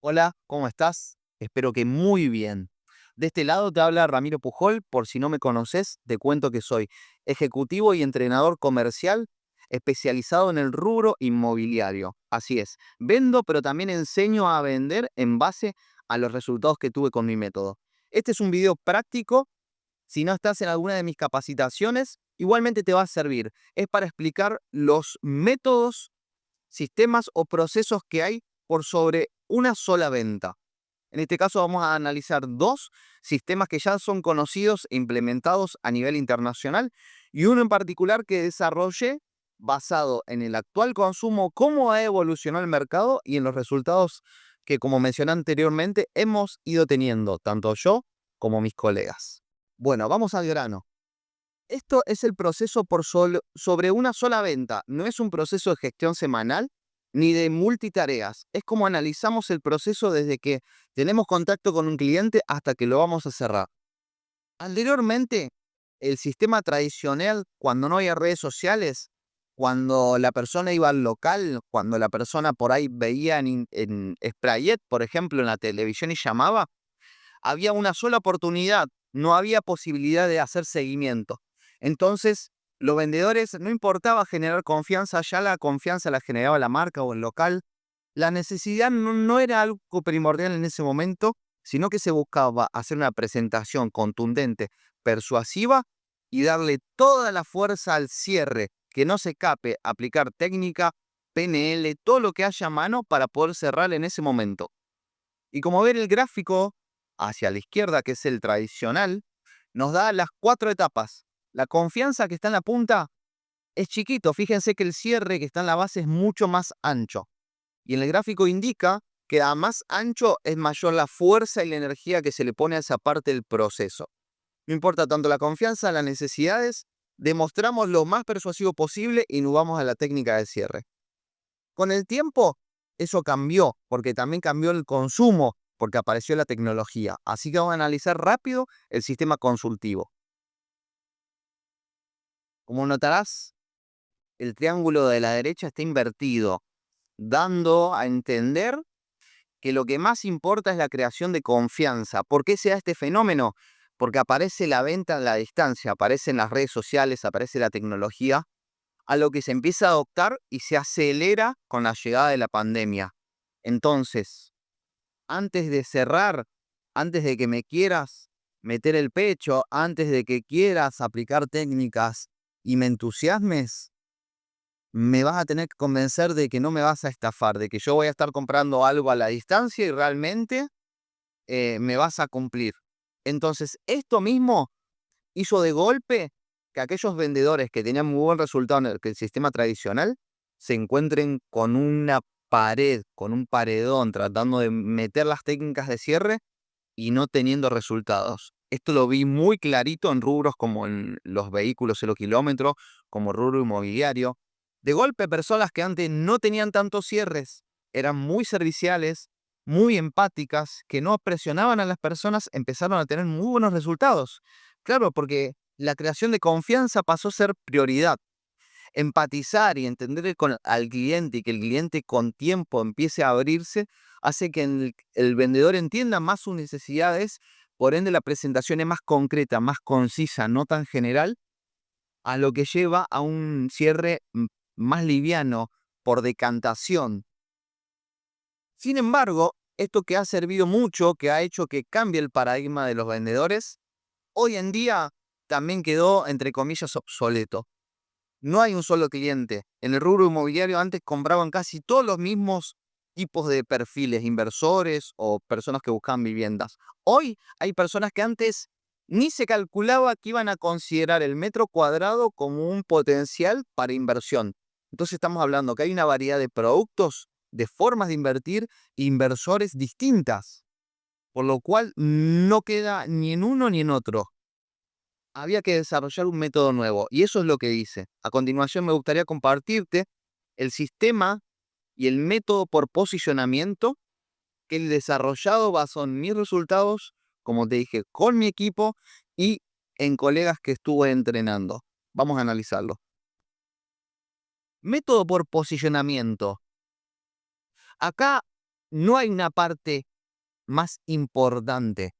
Hola, ¿cómo estás? Espero que muy bien. De este lado te habla Ramiro Pujol. Por si no me conoces, te cuento que soy ejecutivo y entrenador comercial especializado en el rubro inmobiliario. Así es, vendo, pero también enseño a vender en base a los resultados que tuve con mi método. Este es un video práctico. Si no estás en alguna de mis capacitaciones, igualmente te va a servir. Es para explicar los métodos, sistemas o procesos que hay por sobre una sola venta. En este caso vamos a analizar dos sistemas que ya son conocidos e implementados a nivel internacional y uno en particular que desarrollé basado en el actual consumo, cómo ha evolucionado el mercado y en los resultados que, como mencioné anteriormente, hemos ido teniendo, tanto yo como mis colegas. Bueno, vamos al grano. Esto es el proceso sobre una sola venta. No es un proceso de gestión semanal ni de multitareas. Es como analizamos el proceso desde que tenemos contacto con un cliente hasta que lo vamos a cerrar. Anteriormente, el sistema tradicional, cuando no había redes sociales, cuando la persona iba al local, cuando la persona por ahí veía en Sprayet, por ejemplo, en la televisión y llamaba, había una sola oportunidad, no había posibilidad de hacer seguimiento. Entonces, los vendedores no importaba generar confianza, ya la confianza la generaba la marca o el local. La necesidad no era algo primordial en ese momento, sino que se buscaba hacer una presentación contundente, persuasiva y darle toda la fuerza al cierre, que no se escape, aplicar técnica, PNL, todo lo que haya a mano para poder cerrar en ese momento. Y como ver el gráfico hacia la izquierda, que es el tradicional, nos da las cuatro etapas. La confianza que está en la punta es chiquito. Fíjense que el cierre que está en la base es mucho más ancho. Y en el gráfico indica que a más ancho es mayor la fuerza y la energía que se le pone a esa parte del proceso. No importa tanto la confianza, las necesidades, demostramos lo más persuasivo posible y nos vamos a la técnica de cierre. Con el tiempo, eso cambió, porque también cambió el consumo, porque apareció la tecnología. Así que vamos a analizar rápido el sistema consultivo. Como notarás, el triángulo de la derecha está invertido, dando a entender que lo que más importa es la creación de confianza. ¿Por qué se da este fenómeno? Porque aparece la venta a la distancia, aparecen las redes sociales, aparece la tecnología, a lo que se empieza a adoptar y se acelera con la llegada de la pandemia. Entonces, antes de cerrar, antes de que me quieras meter el pecho, antes de que quieras aplicar técnicas y me entusiasmes, me vas a tener que convencer de que no me vas a estafar, de que yo voy a estar comprando algo a la distancia y realmente me vas a cumplir. Entonces, esto mismo hizo de golpe que aquellos vendedores que tenían muy buen resultado en el sistema tradicional se encuentren con una pared, con un paredón, tratando de meter las técnicas de cierre y no teniendo resultados. Esto lo vi muy clarito en rubros como en los vehículos 0 kilómetros, como rubro inmobiliario. De golpe, personas que antes no tenían tantos cierres, eran muy serviciales, muy empáticas, que no presionaban a las personas, empezaron a tener muy buenos resultados. Claro, porque la creación de confianza pasó a ser prioridad. Empatizar y entender al cliente y que el cliente con tiempo empiece a abrirse hace que el vendedor entienda más sus necesidades, por ende la presentación es más concreta, más concisa, no tan general, a lo que lleva a un cierre más liviano por decantación. Sin embargo, esto que ha servido mucho, que ha hecho que cambie el paradigma de los vendedores, hoy en día también quedó, entre comillas, obsoleto. No hay un solo cliente. En el rubro inmobiliario antes compraban casi todos los mismos tipos de perfiles, inversores o personas que buscaban viviendas. Hoy hay personas que antes ni se calculaba que iban a considerar el metro cuadrado como un potencial para inversión. Entonces estamos hablando que hay una variedad de productos, de formas de invertir, inversores distintas, por lo cual no queda ni en uno ni en otro. Había que desarrollar un método nuevo y eso es lo que hice. A continuación me gustaría compartirte el sistema y el método por posicionamiento que he desarrollado basado en mis resultados, como te dije, con mi equipo y en colegas que estuve entrenando. Vamos a analizarlo. Método por posicionamiento. Acá no hay una parte más importante.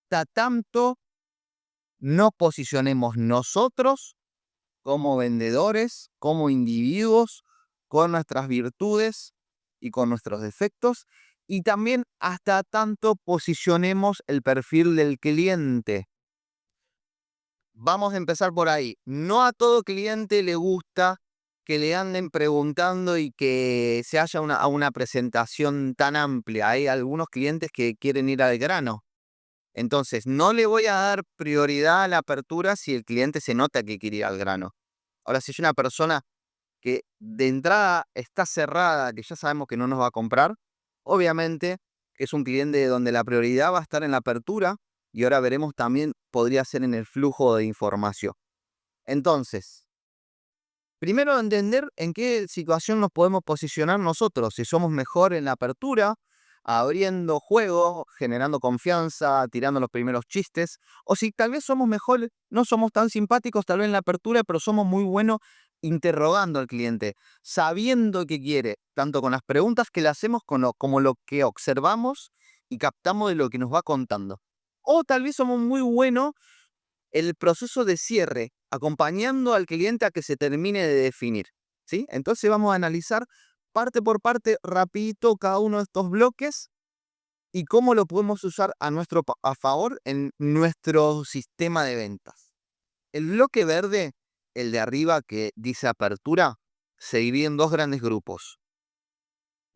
Hasta tanto nos posicionemos nosotros como vendedores, como individuos, con nuestras virtudes y con nuestros defectos, y también hasta tanto posicionemos el perfil del cliente. Vamos a empezar por ahí. No a todo cliente le gusta que le anden preguntando y que se haya a una presentación tan amplia. Hay algunos clientes que quieren ir al grano. Entonces, no le voy a dar prioridad a la apertura si el cliente se nota que quiere ir al grano. Ahora, si es una persona que de entrada está cerrada, que ya sabemos que no nos va a comprar, obviamente que es un cliente donde la prioridad va a estar en la apertura y ahora veremos también podría ser en el flujo de información. Entonces, primero entender en qué situación nos podemos posicionar nosotros, si somos mejor en la apertura, abriendo juego, generando confianza, tirando los primeros chistes, o si tal vez somos mejor, no somos tan simpáticos tal vez en la apertura, pero somos muy buenos interrogando al cliente, sabiendo qué quiere, tanto con las preguntas que le hacemos como lo que observamos y captamos de lo que nos va contando. O tal vez somos muy buenos el proceso de cierre, acompañando al cliente a que se termine de definir, ¿sí? Entonces vamos a analizar parte por parte, rapidito, cada uno de estos bloques y cómo lo podemos usar a favor en nuestro sistema de ventas. El bloque verde, el de arriba que dice apertura, se divide en dos grandes grupos.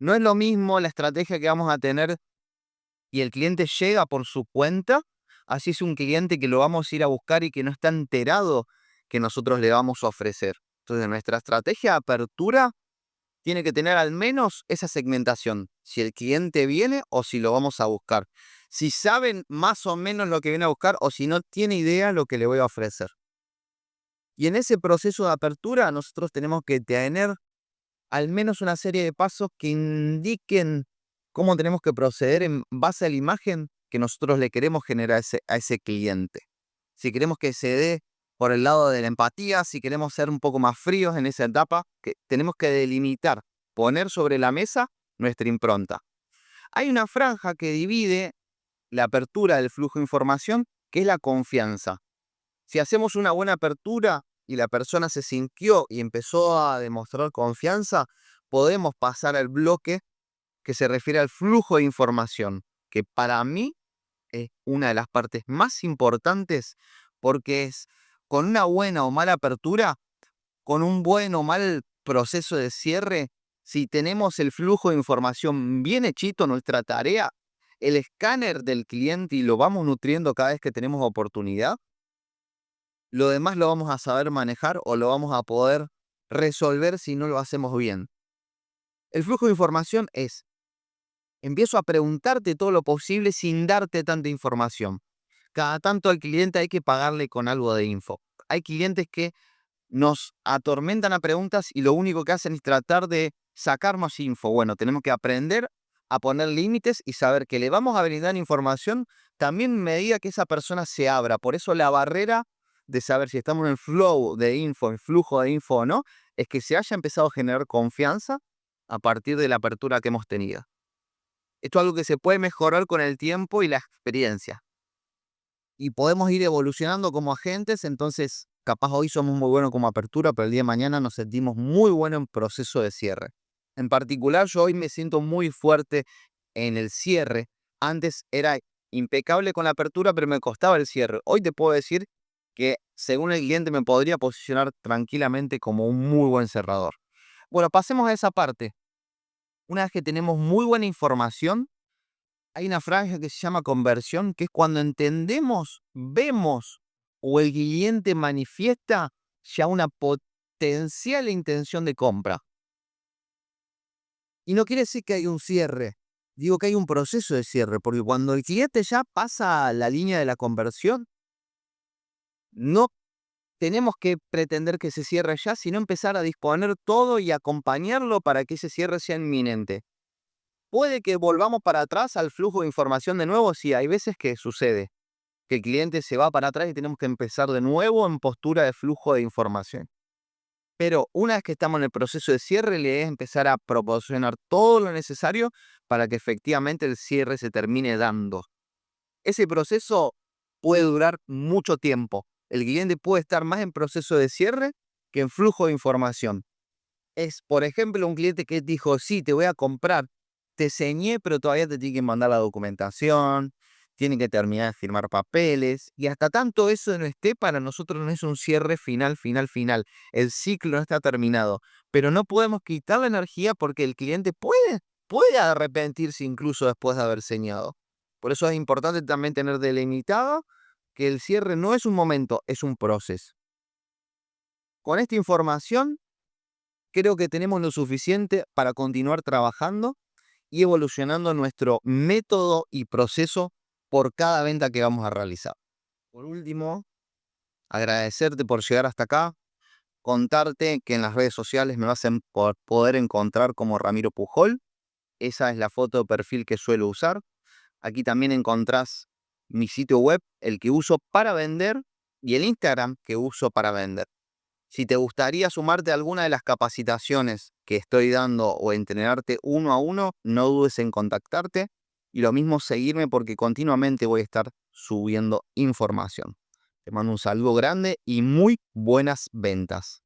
No es lo mismo la estrategia que vamos a tener y el cliente llega por su cuenta, así es un cliente que lo vamos a ir a buscar y que no está enterado que nosotros le vamos a ofrecer. Entonces, nuestra estrategia de apertura tiene que tener al menos esa segmentación, si el cliente viene o si lo vamos a buscar. Si saben más o menos lo que viene a buscar o si no tiene idea lo que le voy a ofrecer. Y en ese proceso de apertura nosotros tenemos que tener al menos una serie de pasos que indiquen cómo tenemos que proceder en base a la imagen que nosotros le queremos generar a ese cliente. Si queremos que se dé por el lado de la empatía, si queremos ser un poco más fríos en esa etapa, que tenemos que delimitar, poner sobre la mesa nuestra impronta. Hay una franja que divide la apertura del flujo de información, que es la confianza. Si hacemos una buena apertura y la persona se sintió y empezó a demostrar confianza, podemos pasar al bloque que se refiere al flujo de información, que para mí es una de las partes más importantes porque es con una buena o mala apertura, con un buen o mal proceso de cierre, si tenemos el flujo de información bien hechito, nuestra tarea, el escáner del cliente y lo vamos nutriendo cada vez que tenemos oportunidad, lo demás lo vamos a saber manejar o lo vamos a poder resolver si no lo hacemos bien. El flujo de información es, empiezo a preguntarte todo lo posible sin darte tanta información. Cada tanto al cliente hay que pagarle con algo de info. Hay clientes que nos atormentan a preguntas y lo único que hacen es tratar de sacar más info. Bueno, tenemos que aprender a poner límites y saber que le vamos a brindar información también en medida que esa persona se abra. Por eso la barrera de saber si estamos en el flow de info, en flujo de info o no, es que se haya empezado a generar confianza a partir de la apertura que hemos tenido. Esto es algo que se puede mejorar con el tiempo y la experiencia. Y podemos ir evolucionando como agentes, entonces capaz hoy somos muy buenos como apertura, pero el día de mañana nos sentimos muy buenos en proceso de cierre. En particular, yo hoy me siento muy fuerte en el cierre. Antes era impecable con la apertura, pero me costaba el cierre. Hoy te puedo decir que según el cliente me podría posicionar tranquilamente como un muy buen cerrador. Bueno, pasemos a esa parte. Una vez que tenemos muy buena información, hay una franja que se llama conversión, que es cuando entendemos, vemos o el cliente manifiesta ya una potencial intención de compra. Y no quiere decir que hay un cierre, digo que hay un proceso de cierre, porque cuando el cliente ya pasa la línea de la conversión, no tenemos que pretender que se cierre ya, sino empezar a disponer todo y acompañarlo para que ese cierre sea inminente. Puede que volvamos para atrás al flujo de información de nuevo, sí, hay veces que sucede, que el cliente se va para atrás y tenemos que empezar de nuevo en postura de flujo de información. Pero una vez que estamos en el proceso de cierre, le es empezar a proporcionar todo lo necesario para que efectivamente el cierre se termine dando. Ese proceso puede durar mucho tiempo. El cliente puede estar más en proceso de cierre que en flujo de información. Es, por ejemplo, un cliente que dijo, sí, te voy a comprar, te ceñé, pero todavía te tiene que mandar la documentación, tiene que terminar de firmar papeles, y hasta tanto eso no esté, para nosotros no es un cierre final, final, final. El ciclo no está terminado, pero no podemos quitar la energía porque el cliente puede arrepentirse incluso después de haber ceñado. Por eso es importante también tener delimitado que el cierre no es un momento, es un proceso. Con esta información, creo que tenemos lo suficiente para continuar trabajando y evolucionando nuestro método y proceso por cada venta que vamos a realizar. Por último, agradecerte por llegar hasta acá, contarte que en las redes sociales me vas a poder encontrar como Ramiro Pujol. Esa es la foto de perfil que suelo usar. Aquí también encontrás mi sitio web, el que uso para vender, y el Instagram que uso para vender. Si te gustaría sumarte a alguna de las capacitaciones que estoy dando o entrenarte uno a uno, no dudes en contactarte y lo mismo seguirme porque continuamente voy a estar subiendo información. Te mando un saludo grande y muy buenas ventas.